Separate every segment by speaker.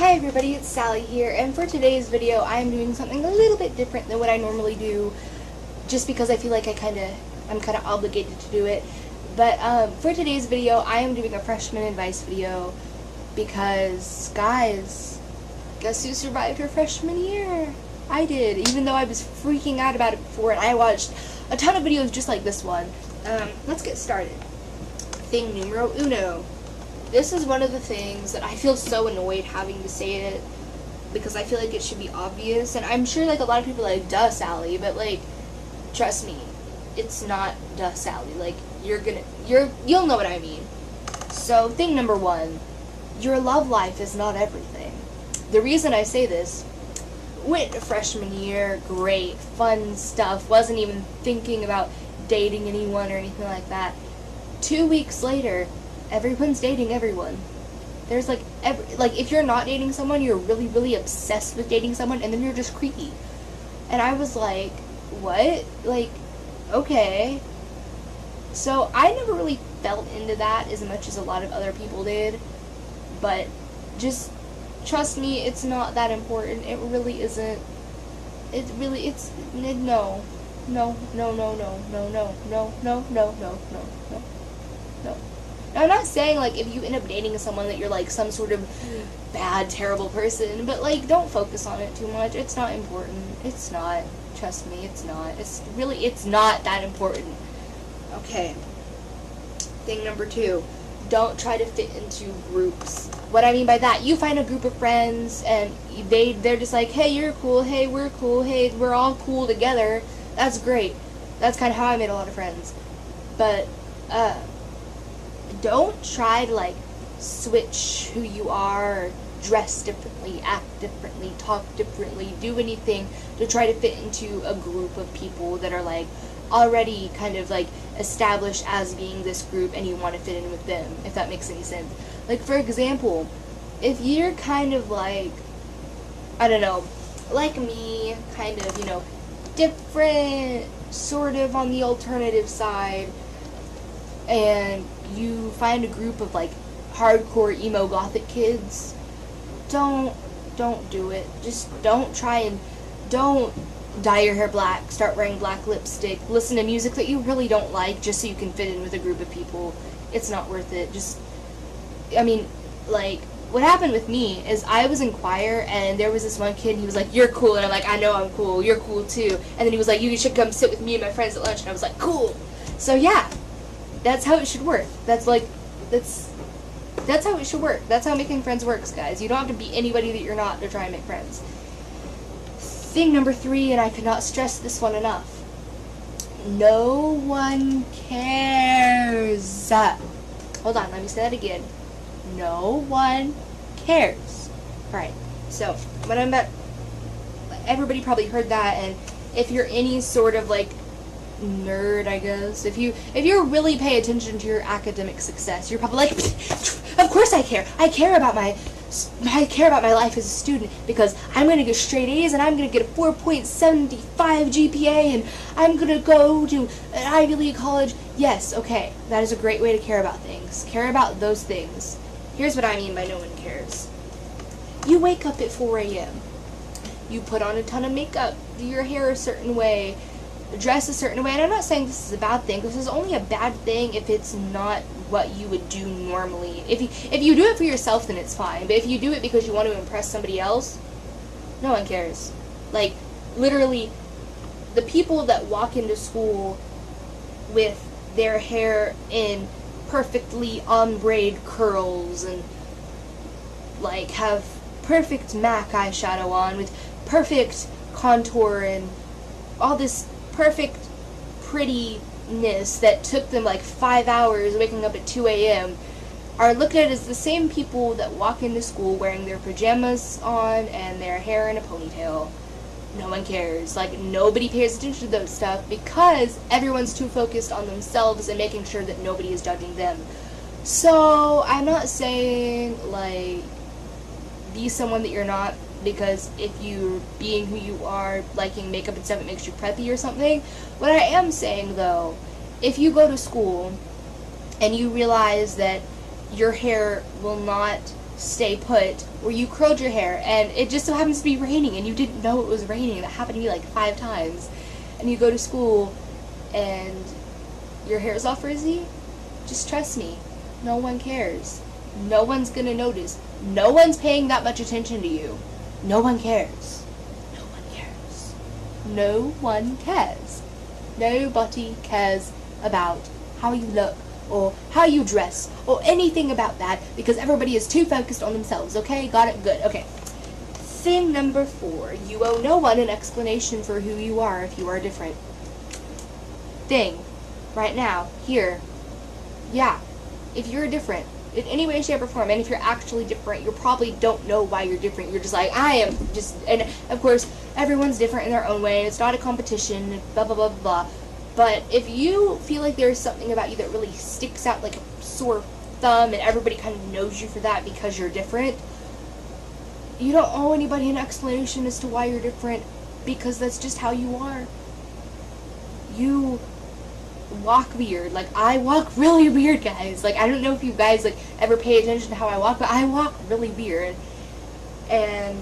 Speaker 1: Hi everybody, it's Sally here, and for today's video I am doing something a little bit different than what I normally do, just because I feel like I'm kind of obligated to do it. But for today's video I am doing a freshman advice video, because guys, guess who survived her freshman year? I did, even though I was freaking out about it before, and I watched a ton of videos just like this one. Let's get started. Thing numero uno. This is one of the things that I feel so annoyed having to say it, because I feel like it should be obvious, and I'm sure like a lot of people are like, duh Sally, but like, trust me, it's not duh Sally, like, you'll know what I mean. So, thing number one, your love life is not everything. The reason I say this, went to freshman year, great, fun stuff, wasn't even thinking about dating anyone or anything like that. 2 weeks later, everyone's dating everyone. There's like if you're not dating someone, you're really, really obsessed with dating someone, and then you're just creepy. And I was like, what? Like, okay. So I never really felt into that as much as a lot of other people did. But just trust me, it's not that important. It really isn't. No. No, no, no, no, no, no, no, no, no, no, no, no, no. Now, I'm not saying, like, if you end up dating someone that you're, like, some sort of bad, terrible person, but, like, don't focus on it too much. It's not important. It's not. Trust me, it's not. It's not that important. Okay. Thing number two. Don't try to fit into groups. What I mean by that, you find a group of friends, and they're just like, hey, you're cool, hey, we're cool, hey, we're all cool together. That's great. That's kind of how I made a lot of friends. But, don't try to, like, switch who you are, or dress differently, act differently, talk differently, do anything to try to fit into a group of people that are, like, already kind of, like, established as being this group, and you want to fit in with them, if that makes any sense. Like, for example, if you're kind of, like, I don't know, like me, kind of, you know, different, sort of on the alternative side, and you find a group of, like, hardcore emo gothic kids, don't do it. Just don't try, and don't dye your hair black, start wearing black lipstick, listen to music that you really don't like just so you can fit in with a group of people. It's not worth it. I mean, like, what happened with me is I was in choir, and there was this one kid, and he was like, you're cool, and I'm like, I know I'm cool, you're cool too, and then he was like, you should come sit with me and my friends at lunch, and I was like, cool. So yeah, that's how it should work. That's how it should work. That's how making friends works, guys. You don't have to be anybody that you're not to try and make friends. Thing number three, and I could not stress this one enough. No one cares. Hold on, let me say that again. No one cares. Alright, so what I'm about, everybody probably heard that, and if you're any sort of, like, nerd, I guess, if you really pay attention to your academic success, you're probably like, of course I care. I care about my life as a student, because I'm going to get straight A's, and I'm going to get a 4.75 GPA, and I'm going to go to an Ivy League college. Yes, okay, that is a great way to care about things. Care about those things. Here's what I mean by no one cares. You wake up at 4 a.m. You put on a ton of makeup, do your hair a certain way, dress a certain way, and I'm not saying this is a bad thing. This is only a bad thing if it's not what you would do normally. If you do it for yourself, then it's fine. But if you do it because you want to impress somebody else, no one cares. Like, literally, the people that walk into school with their hair in perfectly ombre curls, and, like, have perfect MAC eyeshadow on with perfect contour and all this perfect prettiness that took them like 5 hours waking up at 2 a.m. are looked at as the same people that walk into school wearing their pajamas on and their hair in a ponytail. No one cares. Like, nobody pays attention to those stuff because everyone's too focused on themselves and making sure that nobody is judging them. So, I'm not saying, like, be someone that you're not, because if you're being who you are, liking makeup and stuff, it makes you preppy or something. What I am saying, though, if you go to school and you realize that your hair will not stay put, where you curled your hair and it just so happens to be raining and you didn't know it was raining. That happened to me like 5 times. And you go to school and your hair's all frizzy. Just trust me, no one cares. No one's gonna notice. No one's paying that much attention to you. No one cares. No one cares. No one cares. Nobody cares about how you look or how you dress or anything about that, because everybody is too focused on themselves. Okay, got it? Good. Okay. Thing number 4, you owe no one an explanation for who you are if you are different. Thing, right now, here, yeah, if you're different in any way, shape, or form, and if you're actually different, you probably don't know why you're different. You're just like, I am just, and of course, everyone's different in their own way. It's not a competition, blah, blah, blah, blah. But if you feel like there's something about you that really sticks out like a sore thumb and everybody kind of knows you for that because you're different, you don't owe anybody an explanation as to why you're different, because that's just how you are. You walk weird. Like, I walk really weird, guys. Like, I don't know if you guys, like, ever pay attention to how I walk, but I walk really weird. And,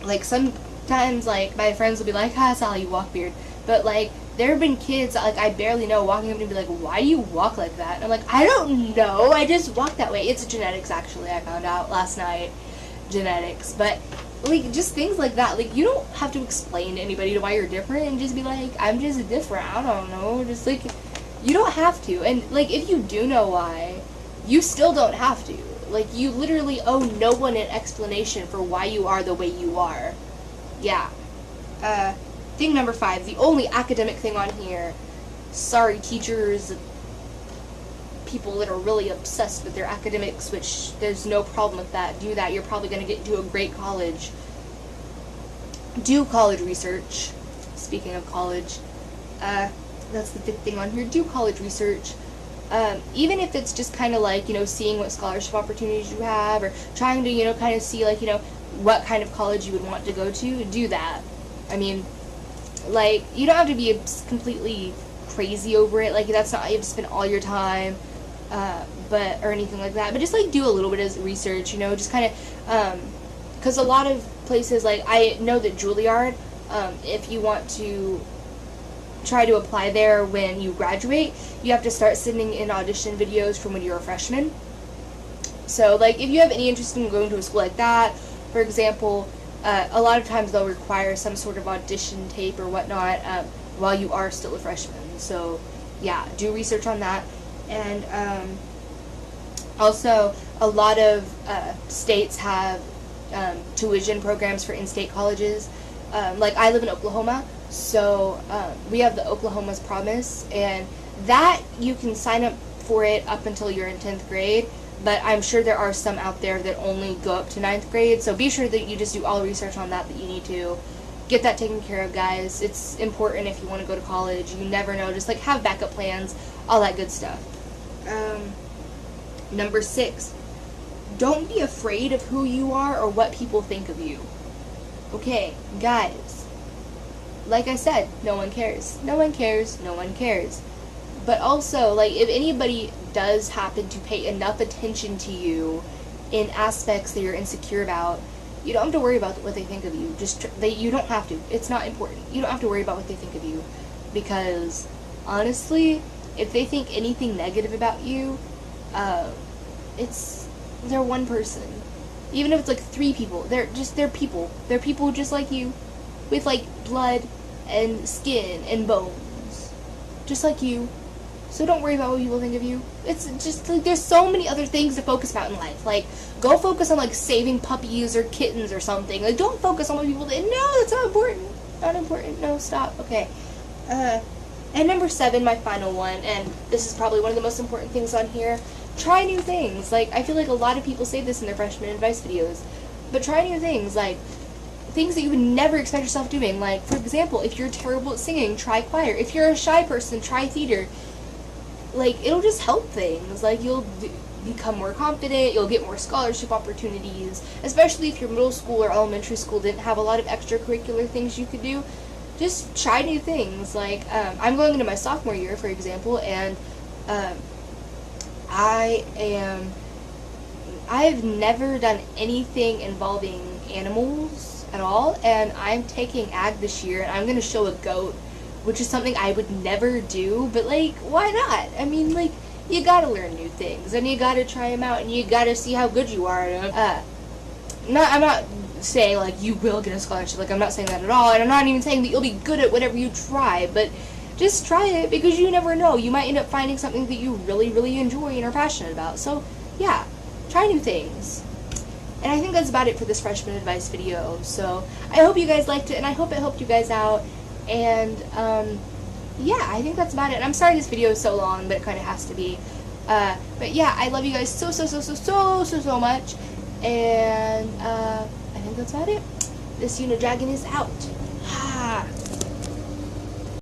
Speaker 1: like, sometimes, like, my friends will be like, Sally, you walk weird. But, like, there have been kids that, like, I barely know walking up to me and be like, why do you walk like that? And I'm like, I don't know. I just walk that way. It's genetics, actually. I found out last night. Genetics. But, like, just things like that. Like, you don't have to explain to anybody why you're different and just be like, I'm just different. I don't know. Just, like, you don't have to. And, like, if you do know why, you still don't have to. Like, you literally owe no one an explanation for why you are the way you are. Yeah. Thing number 5, the only academic thing on here. Sorry, teachers, people that are really obsessed with their academics, which there's no problem with that. Do that. You're probably going to get into a great college. Do college research. Speaking of college, that's the 5th thing on here. Do college research. Even if it's just kind of like, you know, seeing what scholarship opportunities you have, or trying to, you know, kind of see, like, you know, what kind of college you would want to go to, do that. I mean, like, you don't have to be completely crazy over it. Like, that's not, you have to spend all your time, or anything like that. But just, like, do a little bit of research, you know, just kind of, because a lot of places, like, I know that Juilliard, if you want to try to apply there when you graduate, you have to start sending in audition videos from when you're a freshman. So, like, if you have any interest in going to a school like that, for example, a lot of times they'll require some sort of audition tape or whatnot while you are still a freshman. So, yeah, do research on that. And also, a lot of states have tuition programs for in-state colleges. Like, I live in Oklahoma, so we have the Oklahoma's Promise, and that you can sign up for it up until you're in 10th grade. But I'm sure there are some out there that only go up to 9th grade, so be sure that you just do all the research on that you need to. Get that taken care of, guys. It's important if you want to go to college. You never know. Just, like, have backup plans, all that good stuff. Number 6, don't be afraid of who you are or what people think of you. Okay, guys, like I said, no one cares. No one cares. No one cares. But also, like, if anybody does happen to pay enough attention to you in aspects that you're insecure about, you don't have to worry about what they think of you. You don't have to. It's not important. You don't have to worry about what they think of you, because honestly, if they think anything negative about you, they're one person. Even if it's like 3 people, they're people. They're people just like you, with, like, blood and skin and bones, just like you. So don't worry about what people think of you. It's just, like, there's so many other things to focus about in life. Like, go focus on, like, saving puppies or kittens or something. Like, don't focus on what people think. No, that's not important. Not important. No, stop. Okay. And number 7, my final one, and this is probably one of the most important things on here. Try new things. Like, I feel like a lot of people say this in their freshman advice videos. But try new things. Like, things that you would never expect yourself doing. Like, for example, if you're terrible at singing, try choir. If you're a shy person, try theater. Like, it'll just help things. Like, you'll become more confident, you'll get more scholarship opportunities, especially if your middle school or elementary school didn't have a lot of extracurricular things you could do. Just try new things. Like, I'm going into my sophomore year, for example, and I am I've never done anything involving animals at all, and I'm taking ag this year, and I'm gonna show a goat, which is something I would never do, but like, why not? I mean, like, you gotta learn new things, and you gotta try them out, and you gotta see how good you are at them. I'm not saying like you will get a scholarship, like I'm not saying that at all, and I'm not even saying that you'll be good at whatever you try, but just try it, because you never know. You might end up finding something that you really, really enjoy and are passionate about. So yeah, try new things. And I think that's about it for this freshman advice video. So I hope you guys liked it, and I hope it helped you guys out. And yeah, I think that's about it. And I'm sorry this video is so long, but it kind of has to be. But yeah, I love you guys so much. And I think that's about it. This Youre Dragon is out.